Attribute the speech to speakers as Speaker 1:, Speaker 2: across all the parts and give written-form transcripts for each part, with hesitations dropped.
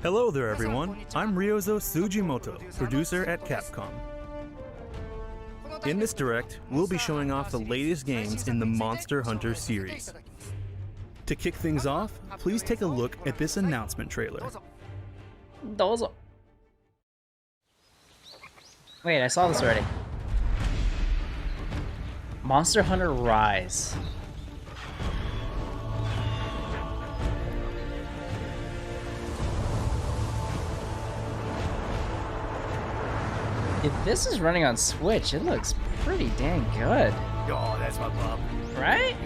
Speaker 1: Hello there everyone, I'm Ryozo Tsujimoto, producer at Capcom. In this Direct, we'll be showing off the latest games in the Monster Hunter series. To kick things off, please take a look at this announcement trailer.
Speaker 2: Dozo. Wait, I saw this already. Monster Hunter Rise. If this is running on Switch, it looks pretty dang good.
Speaker 3: Oh, that's my pop.
Speaker 2: Right?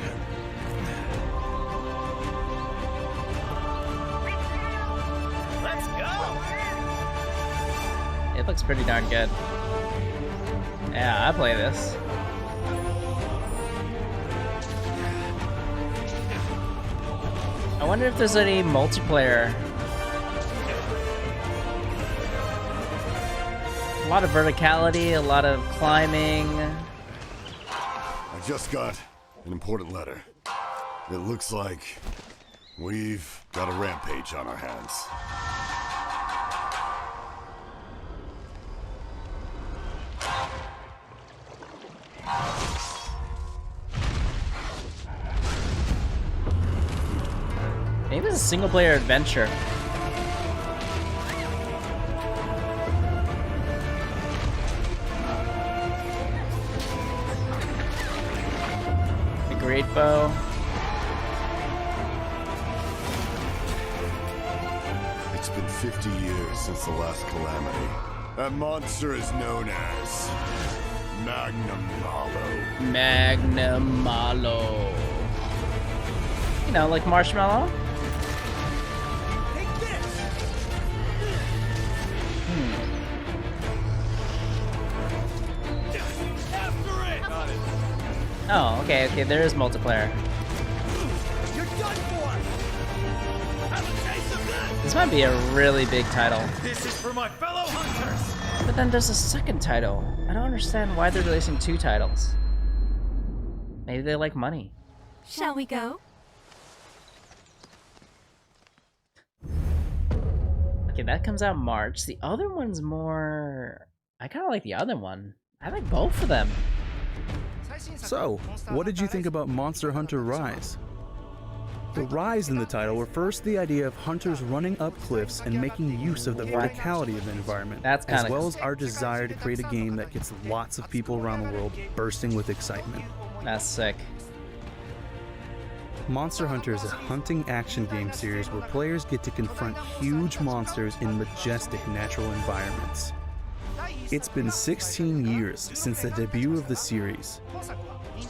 Speaker 3: Let's go!
Speaker 2: It looks pretty darn good. Yeah, I play this. I wonder if there's any multiplayer. A lot of verticality, a lot of climbing.
Speaker 4: I just got an important letter. It looks like we've got a rampage on our hands.
Speaker 2: Maybe it's a single-player adventure. A great bow.
Speaker 4: It's been 50 years since the last calamity. That monster is known as Magnum Malo.
Speaker 2: Magnum Malo. You know, like Marshmallow? Oh, okay, there is multiplayer.
Speaker 3: You're done for! Have a taste of that!
Speaker 2: This might be a really big title.
Speaker 3: This is for my fellow hunters!
Speaker 2: But then there's a second title. I don't understand why they're releasing two titles. Maybe they like money.
Speaker 5: Shall we go?
Speaker 2: Okay, that comes out March. The other one's more... I kind of like the other one. I like both of them.
Speaker 1: So, what did you think about Monster Hunter Rise? The rise in the title refers to the idea of hunters running up cliffs and making use of the verticality of the environment,
Speaker 2: That's
Speaker 1: as
Speaker 2: kinda
Speaker 1: well
Speaker 2: cool.
Speaker 1: as our desire to create a game that gets lots of people around the world bursting with excitement.
Speaker 2: That's sick.
Speaker 1: Monster Hunter is a hunting action game series where players get to confront huge monsters in majestic natural environments. It's been 16 years since the debut of the series,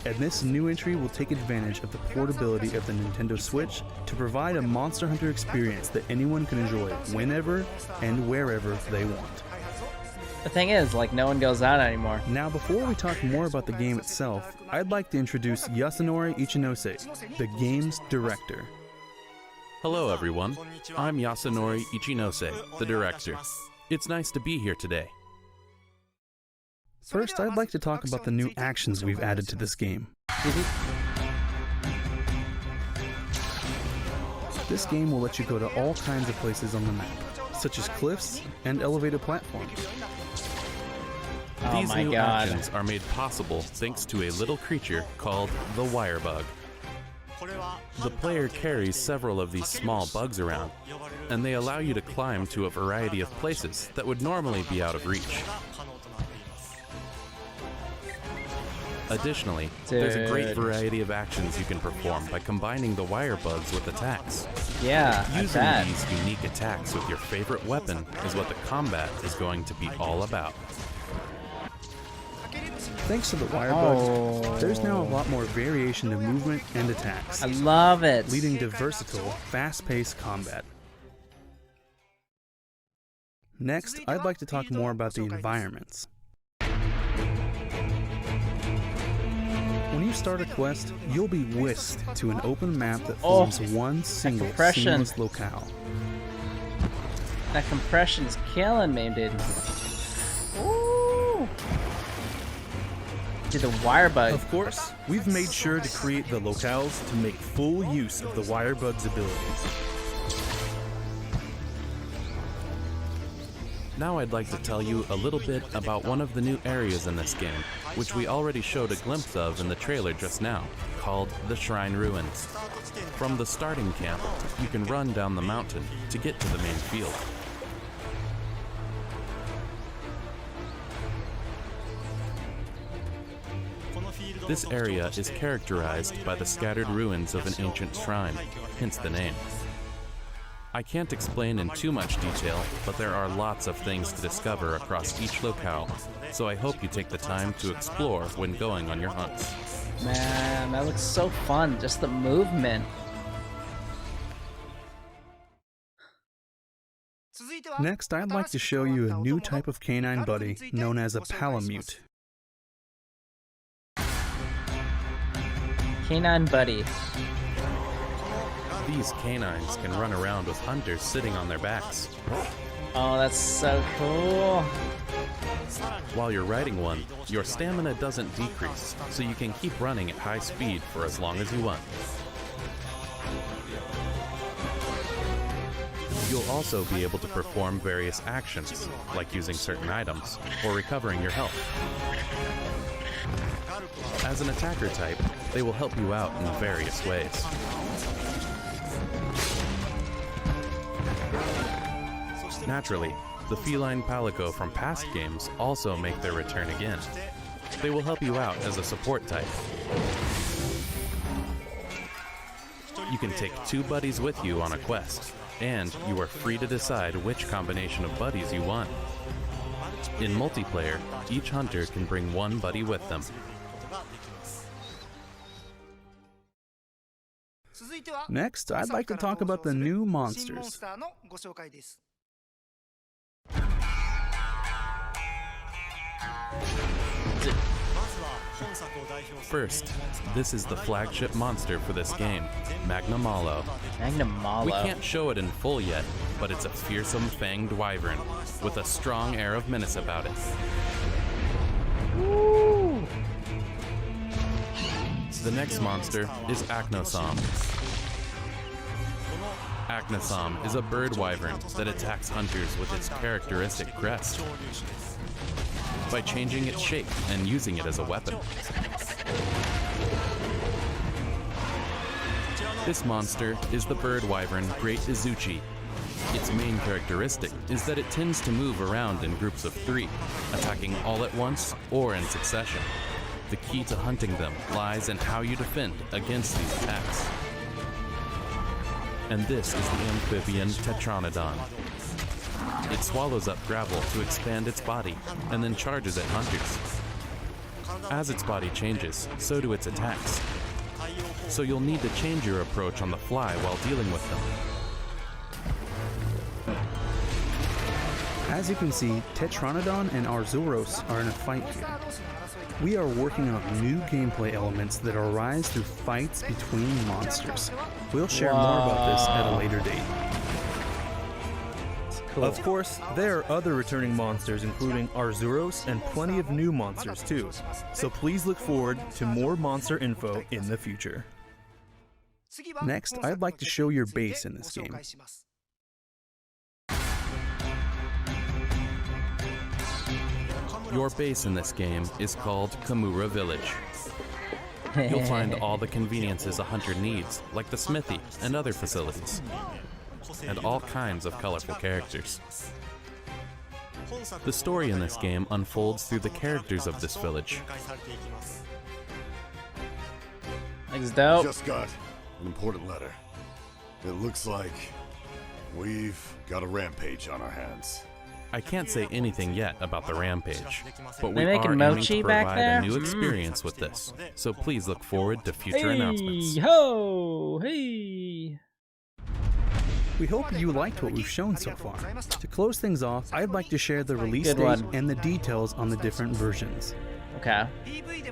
Speaker 1: and this new entry will take advantage of the portability of the Nintendo Switch to provide a Monster Hunter experience that anyone can enjoy whenever and wherever they want.
Speaker 2: The thing is, like, no one goes out anymore.
Speaker 1: Now, before we talk more about the game itself, I'd like to introduce Yasunori Ichinose, the game's director.
Speaker 6: Hello everyone, I'm Yasunori Ichinose, the director. It's nice to be here today.
Speaker 1: First, I'd like to talk about the new actions we've added to this game. This game will let you go to all kinds of places on the map, such as cliffs and elevated platforms.
Speaker 2: Oh
Speaker 6: These
Speaker 2: my
Speaker 6: new
Speaker 2: god.
Speaker 6: actions are made possible thanks to a little creature called the wire bug. The player carries several of these small bugs around, and they allow you to climb to a variety of places that would normally be out of reach. Additionally, there's a great variety of actions you can perform by combining the wire bugs with attacks.
Speaker 2: Yeah, I
Speaker 6: Using
Speaker 2: bet.
Speaker 6: these unique attacks with your favorite weapon is what the combat is going to be all about.
Speaker 1: Thanks to the wire bugs, there's now a lot more variation to movement and attacks,
Speaker 2: I love it.
Speaker 1: leading to versatile, fast-paced combat. Next, I'd like to talk more about the environments. When you start a quest, you'll be whisked to an open map that forms one single
Speaker 2: compression.
Speaker 1: seamless locale.
Speaker 2: That compression's killing me, dude. Ooh. Dude, the wire bug.
Speaker 1: Of course, we've made sure to create the locales to make full use of the wire bug's abilities.
Speaker 6: Now I'd like to tell you a little bit about one of the new areas in this game, which we already showed a glimpse of in the trailer just now, called the Shrine Ruins. From the starting camp, you can run down the mountain to get to the main field. This area is characterized by the scattered ruins of an ancient shrine, hence the name. I can't explain in too much detail, but there are lots of things to discover across each locale, so I hope you take the time to explore when going on your hunts.
Speaker 2: Man, that looks so fun, just the movement.
Speaker 1: Next, I'd like to show you a new type of canine buddy known as a palamute.
Speaker 2: Canine buddy.
Speaker 6: These canines can run around with hunters sitting on their backs.
Speaker 2: Oh, that's so cool.
Speaker 6: While you're riding one, your stamina doesn't decrease, so you can keep running at high speed for as long as you want. You'll also be able to perform various actions, like using certain items, or recovering your health. As an attacker type, they will help you out in various ways. Naturally, the feline palico from past games also make their return again. They will help you out as a support type. You can take 2 buddies with you on a quest, and you are free to decide which combination of buddies you want. In multiplayer, each hunter can bring 1 buddy with them.
Speaker 1: Next, I'd like to talk about the new monsters.
Speaker 6: First, this is the flagship monster for this game, Magnamalo.
Speaker 2: Magnamalo.
Speaker 6: We can't show it in full yet, but it's a fearsome fanged wyvern with a strong air of menace about it.
Speaker 2: Woo!
Speaker 6: The next monster is Acnosom. Acnosom is a bird wyvern that attacks hunters with its characteristic crest by changing its shape and using it as a weapon. This monster is the bird wyvern Great Izuchi. Its main characteristic is that it tends to move around in groups of 3, attacking all at once or in succession. The key to hunting them lies in how you defend against these attacks. And this is the amphibian Tetranodon. It swallows up gravel to expand its body and then charges at hunters. As its body changes, so do its attacks. So you'll need to change your approach on the fly while dealing with them.
Speaker 1: As you can see, Tetranodon and Arzuros are in a fight here. We are working on new gameplay elements that arise through fights between monsters. We'll share more about this at a later date.
Speaker 2: Cool.
Speaker 5: Of course, there are other returning monsters including Arzuros and plenty of new monsters too. So please look forward to more monster info in the future.
Speaker 1: Next, I'd like to show your base in this game.
Speaker 6: Your base in this game is called Kamura Village. You'll find all the conveniences a hunter needs, like the smithy and other facilities, and all kinds of colorful characters. The story in this game unfolds through the characters of this village.
Speaker 2: Looks dope.
Speaker 4: Just got an important letter. It looks like we've got a rampage on our hands.
Speaker 6: I can't say anything yet about the rampage, but we
Speaker 2: They
Speaker 6: are
Speaker 2: making
Speaker 6: aiming
Speaker 2: mochi
Speaker 6: to
Speaker 2: back
Speaker 6: provide
Speaker 2: there?
Speaker 6: a new experience with this, so please look forward to future announcements.
Speaker 2: Hey, ho, hey.
Speaker 1: We hope you liked what we've shown so far. To close things off, I'd like to share the release
Speaker 2: Good
Speaker 1: date
Speaker 2: one.
Speaker 1: and the details on the different versions.
Speaker 2: Okay.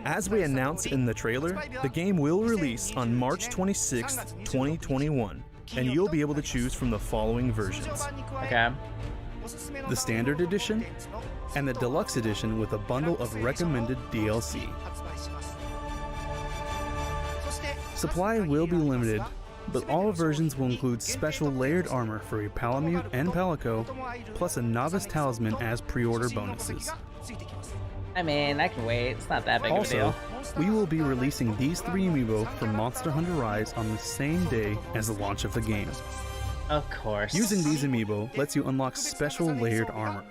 Speaker 5: As we announced in the trailer, the game will release on March 26th, 2021, and you'll be able to choose from the following versions.
Speaker 2: Okay.
Speaker 1: The Standard Edition and the Deluxe Edition with a bundle of recommended DLC. Supply will be limited, but all versions will include special layered armor for your Palamute and Palico, plus a Novice Talisman as pre-order bonuses.
Speaker 2: I mean, I can wait. It's not that big of a
Speaker 1: Also,
Speaker 2: deal.
Speaker 1: we will be releasing these 3 amiibo for Monster Hunter Rise on the same day as the launch of the game.
Speaker 2: Of course.
Speaker 1: Using these amiibo lets you unlock special layered armor.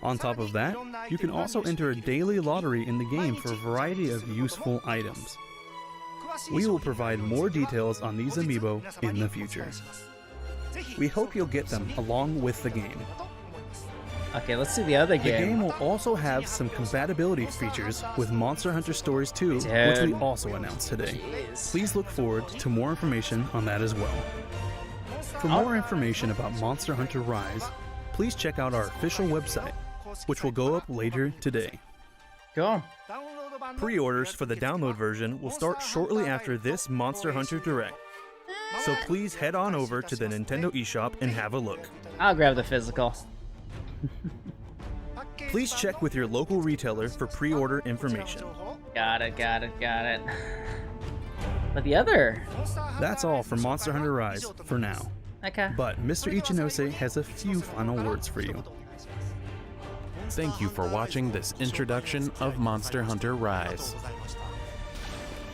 Speaker 1: On top of that, you can also enter a daily lottery in the game for a variety of useful items. We will provide more details on these amiibo in the future. We hope you'll get them along with the game.
Speaker 2: Okay, let's see the other
Speaker 1: The
Speaker 2: game.
Speaker 1: game will also have some compatibility features with Monster Hunter Stories 2, which we
Speaker 2: Dude.
Speaker 1: also announced today.
Speaker 2: Jeez.
Speaker 1: Please look forward to more information on that as well. For more information about Monster Hunter Rise, please check out our official website, which will go up later today.
Speaker 2: Cool.
Speaker 5: Pre-orders for the download version will start shortly after this Monster Hunter Direct. So please head on over to the Nintendo eShop and have a look.
Speaker 2: I'll grab the physical.
Speaker 5: Please check with your local retailer for pre-order information.
Speaker 2: Got it. But the other...
Speaker 1: That's all for Monster Hunter Rise for now.
Speaker 2: Okay.
Speaker 1: But Mr. Ichinose has a few final words for you.
Speaker 6: Thank you for watching this introduction of Monster Hunter Rise.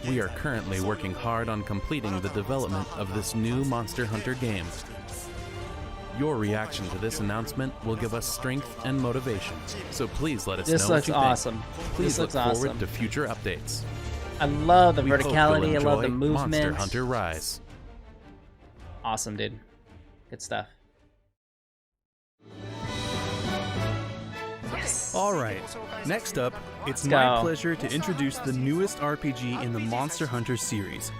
Speaker 6: We are currently working hard on completing the development of this new Monster Hunter game. Your reaction to this announcement will give us strength and motivation, so please let us
Speaker 2: This
Speaker 6: know
Speaker 2: looks
Speaker 6: what you
Speaker 2: awesome.
Speaker 6: think. Please
Speaker 2: This
Speaker 6: look
Speaker 2: looks
Speaker 6: forward
Speaker 2: awesome.
Speaker 6: to future updates.
Speaker 2: I love the
Speaker 6: We hope you'll
Speaker 2: verticality. I love the
Speaker 6: enjoy
Speaker 2: movement.
Speaker 6: Monster Hunter Rise.
Speaker 2: Awesome, dude. Good stuff. Yes.
Speaker 1: Alright, next up, it's
Speaker 2: Let's
Speaker 1: my
Speaker 2: go.
Speaker 1: pleasure to introduce the newest RPG in the Monster Hunter series,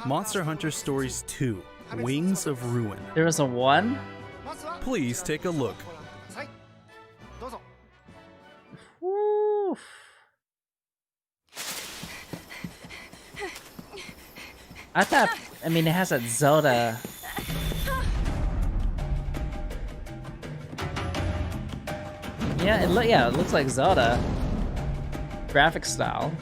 Speaker 1: Monster Hunter Stories 2, Wings of Ruin.
Speaker 2: There was a 1?
Speaker 1: Please take a look.
Speaker 2: Woo. I thought, I mean, it has that Zelda. Yeah, it looks like Zelda. Graphic style.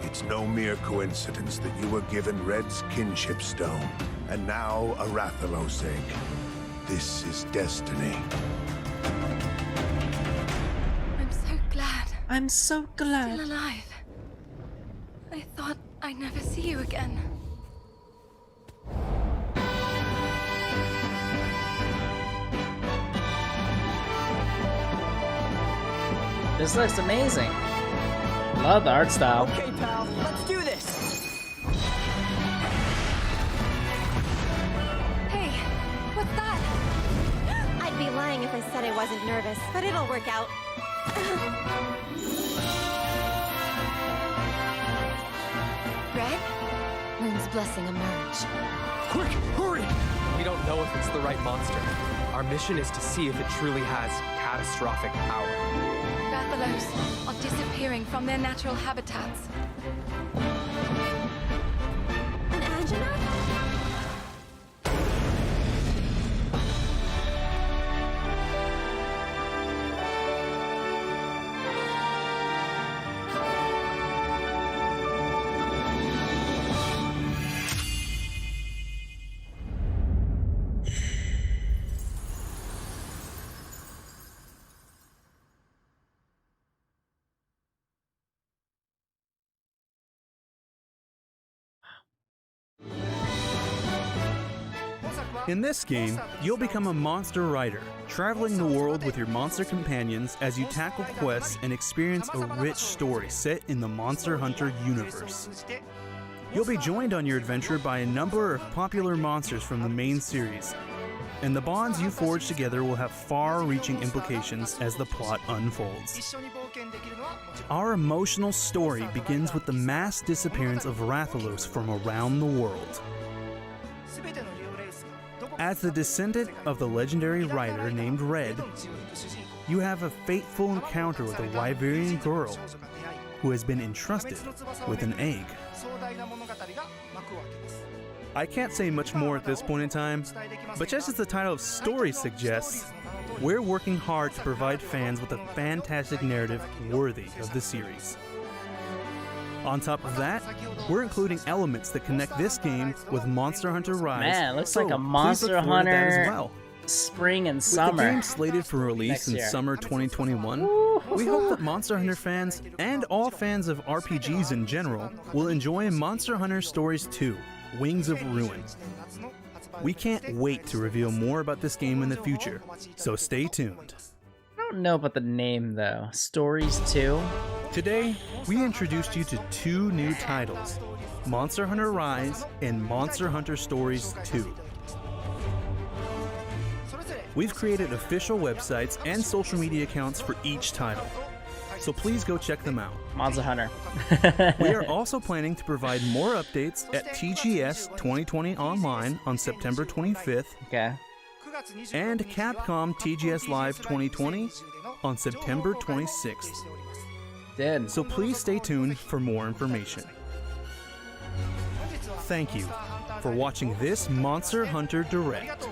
Speaker 7: It's no mere coincidence that you were given Red's kinship stone, and now a Rathalos egg. This is destiny.
Speaker 8: I'm so glad.
Speaker 2: I'm so glad.
Speaker 8: Still alive. I thought I'd never see you again.
Speaker 2: This looks amazing. Love the art style.
Speaker 3: Okay, pal, let's do this.
Speaker 8: Hey, what's that?
Speaker 9: I'd be lying if I said I wasn't nervous, but it'll work out.
Speaker 8: Red? Moon's blessing emerge.
Speaker 10: Quick, hurry! We don't know if it's the right monster. Our mission is to see if it truly has catastrophic power.
Speaker 8: Rathalos are disappearing from their natural habitats.
Speaker 9: An angina?
Speaker 1: In this game, you'll become a monster rider, traveling the world with your monster companions as you tackle quests and experience a rich story set in the Monster Hunter universe. You'll be joined on your adventure by a number of popular monsters from the main series, and the bonds you forge together will have far-reaching implications as the plot unfolds. Our emotional story begins with the mass disappearance of Rathalos from around the world. As the descendant of the legendary rider named Red, you have a fateful encounter with a Wyverian girl who has been entrusted with an egg. I can't say much more at this point in time, but just as the title of Story suggests,
Speaker 5: we're working hard to provide fans with a fantastic narrative worthy of the series. On top of that, we're including elements that connect this game with Monster Hunter Rise.
Speaker 2: Man, it looks
Speaker 5: so
Speaker 2: like a
Speaker 5: please
Speaker 2: Monster
Speaker 5: look forward to that
Speaker 2: Hunter
Speaker 5: as well.
Speaker 2: spring and
Speaker 5: With
Speaker 2: summer.
Speaker 5: the game slated for release
Speaker 2: Next
Speaker 5: in
Speaker 2: year.
Speaker 5: summer 2021, we hope that Monster Hunter fans, and all fans of RPGs in general, will enjoy Monster Hunter Stories 2, Wings of Ruin. We can't wait to reveal more about this game in the future, so stay tuned.
Speaker 2: I don't know about the name though. Stories 2?
Speaker 5: Today, we introduced you to 2 new titles, Monster Hunter Rise and Monster Hunter Stories 2. We've created official websites and social media accounts for each title, so please go check them out.
Speaker 2: Monster Hunter.
Speaker 5: We are also planning to provide more updates at TGS 2020 Online on September 25th
Speaker 2: Okay.
Speaker 5: and Capcom TGS Live 2020 on September 26th.
Speaker 2: Did.
Speaker 5: So please stay tuned for more information. Thank you for watching this Monster Hunter Direct.